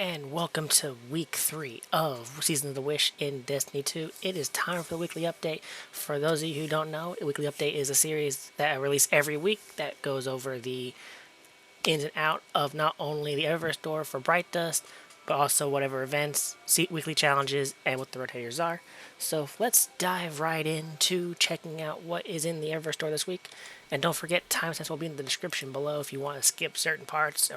and welcome to week 3 of Season of the Wish in Destiny 2. It is time for the weekly update. For those of you who don't know, a weekly update is a series that I release every week that goes over the ins and out of not only the Eververse store for Bright Dust, but also whatever events, weekly challenges, and what the Rotators are. So let's dive right into checking out what is in the Eververse store this week. And don't forget, timestamps will be in the description below if you want to skip certain parts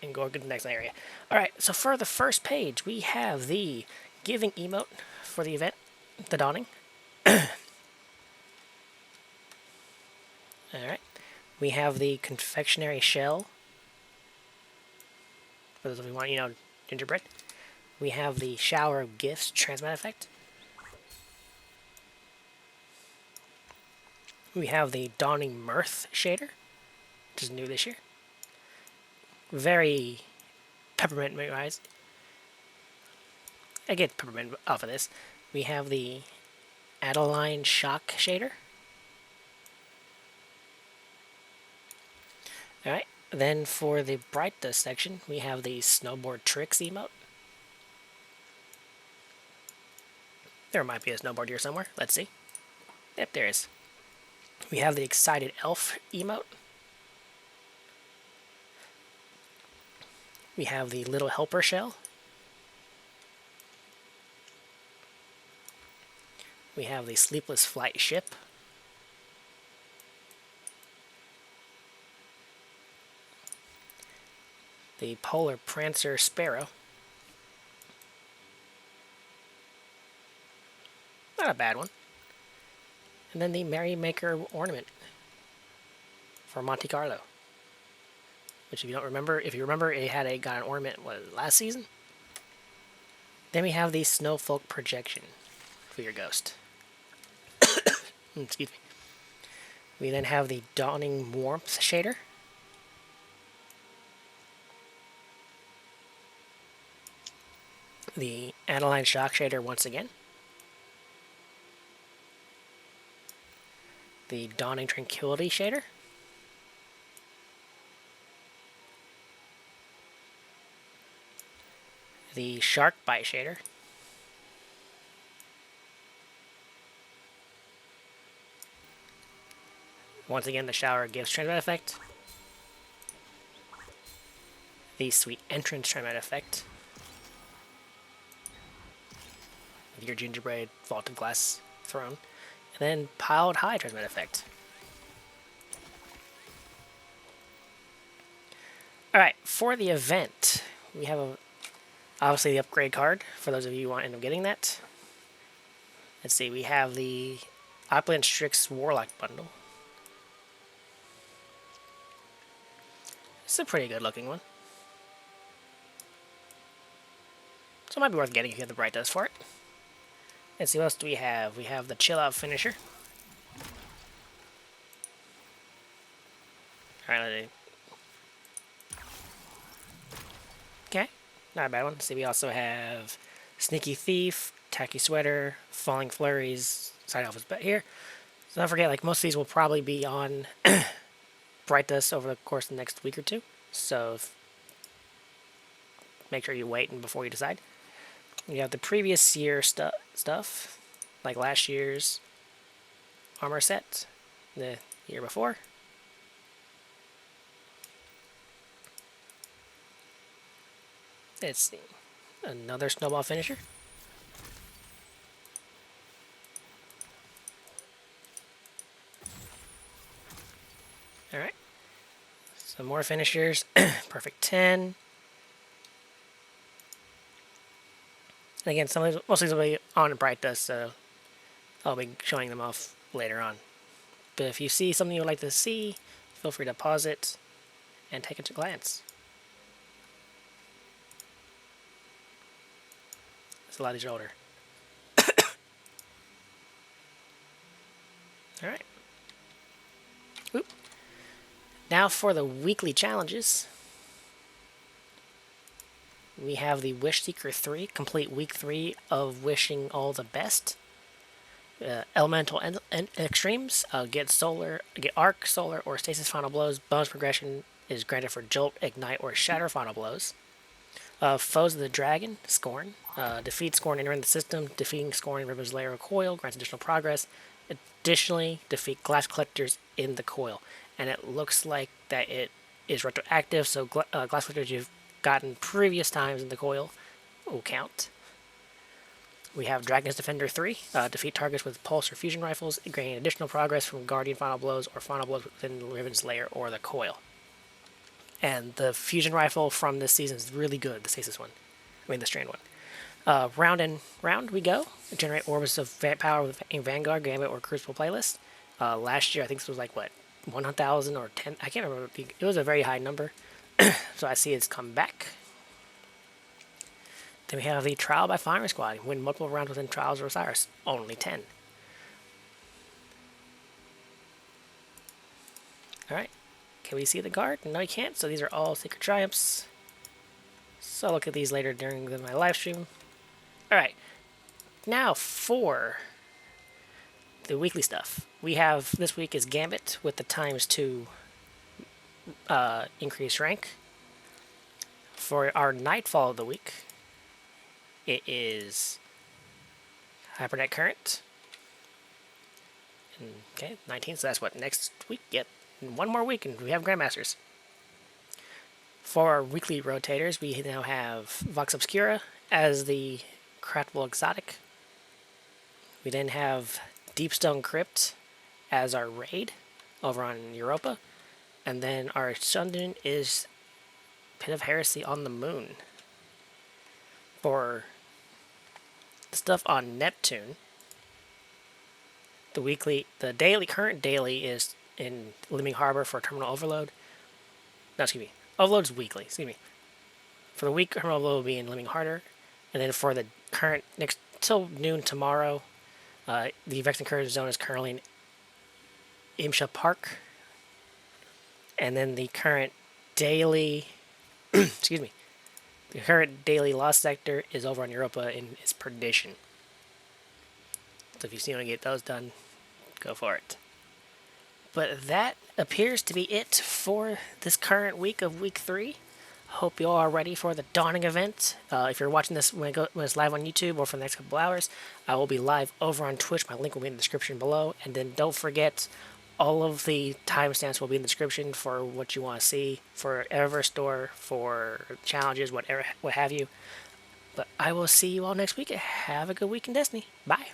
and go to the next area. Alright, so for the first page, we have the giving emote for the event, the Dawning. Alright, we have the confectionery shell, for those of you who want, gingerbread. We have the shower of gifts transmat effect. We have the Dawning Mirth shader, which is new this year. Very peppermint wise. I get peppermint off of this. We have the Adeline Shock shader. Alright, then for the Bright Dust section, we have the Snowboard Tricks emote. There might be a snowboard here somewhere. Let's see. Yep, there is. We have the Excited Elf emote. We have the Little Helper shell. We have the Sleepless Flight ship. The Polar Prancer Sparrow. Not a bad one. And then the Merrymaker ornament for Monte Carlo. Which if you remember, it got an ornament last season. Then we have the Snowfolk projection for your ghost. Excuse me. We then have the Dawning Warmth shader. The Adeline Shock shader once again. The Dawning Tranquility shader. The Shark Bite shader. Once again, the Shower Gives transmat effect. The Sweet Entrance transmat effect. With your gingerbread vaulted glass throne. And then Piled High transmat effect. Alright, for the event, we have obviously the upgrade card, for those of you who want to end up getting that. Let's see, we have the Opulent Strix Warlock bundle. It's a pretty good looking one. So it might be worth getting if you have the Bright Dust for it. Let's see, what else do we have? We have the Chill Out finisher. Alright, okay, not a bad one. Let's see, we also have Sneaky Thief, Tacky Sweater, Falling Flurries, side off his bet here. So don't forget, most of these will probably be on Bright Dust over the course of the next week or two. So make sure you wait before you decide. You have the previous year stuff, like last year's armor set, the year before. Let's see, another snowball finisher. Alright, some more finishers. Perfect 10. And again, most of these will be on Bright Dust, so I'll be showing them off later on. But if you see something you would like to see, feel free to pause it and take a glance. A lot of these are older. Alright. Oop. Now for the weekly challenges. We have the Wish Seeker 3, complete week 3 of wishing all the best. Elemental Extremes, get Arc, Solar, or Stasis Final Blows. Bonus progression is granted for Jolt, Ignite, or Shatter Final Blows. Foes of the Dragon, Scorn. Defeat Scorn entering the system. Defeating Scorn in Riven's Lair or Coil grants additional progress. Additionally, defeat Glass Collectors in the Coil. And it looks like that it is retroactive, so Glass Collectors you've gotten previous times in the Coil will count. We have Dragon's Defender 3. Defeat targets with Pulse or Fusion Rifles, gaining additional progress from Guardian Final Blows or Final Blows within Riven's Lair or the Coil. And the Fusion Rifle from this season is really good, the Stasis one. I mean, the Strand one. Round and round we go. Generate orbs of power with Vanguard, Gambit, or Crucible playlist. Last year, I think this was like, what, 1,000 or 10? I can't remember. It was a very high number. So I see it's come back. Then we have the Trial by Firing Squad. Win multiple rounds within Trials of Osiris. Only 10. Alright. Can we see the guard? No, you can't. So these are all Secret Triumphs. So I'll look at these later during my live stream. Alright. Now for the weekly stuff. We have, this week is Gambit with the ×2 increased rank. For our Nightfall of the week, it is Hypernet Current. Okay, 19, so that's what, next week? Yep, one more week and we have Grandmasters. For our weekly rotators, we now have Vox Obscura as the craftable exotic. We then have Deepstone Crypt as our raid over on Europa. And then our Sundun is Pit of Heresy on the Moon. For the stuff on Neptune, the current daily is in Living Harbor for Terminal Overload. No, excuse me. Overload's weekly, excuse me. For the week, Terminal Overload will be in Living Harbor. And then for the current, next till noon tomorrow, the Vex Incursion Zone is currently in Imsha Park. And then the current daily, excuse me, the current daily Lost Sector is over on Europa in its Perdition. So if you see want to get those done, go for it. But that appears to be it for this current week of week 3. Hope you all are ready for the dawning event. If you're watching this when it's live on YouTube or for the next couple hours, I will be live over on Twitch. My link will be in the description below. And then don't forget, all of the timestamps will be in the description for what you want to see, for Eververse store, for challenges, whatever, what have you. But I will see you all next week. Have a good week in Destiny. Bye.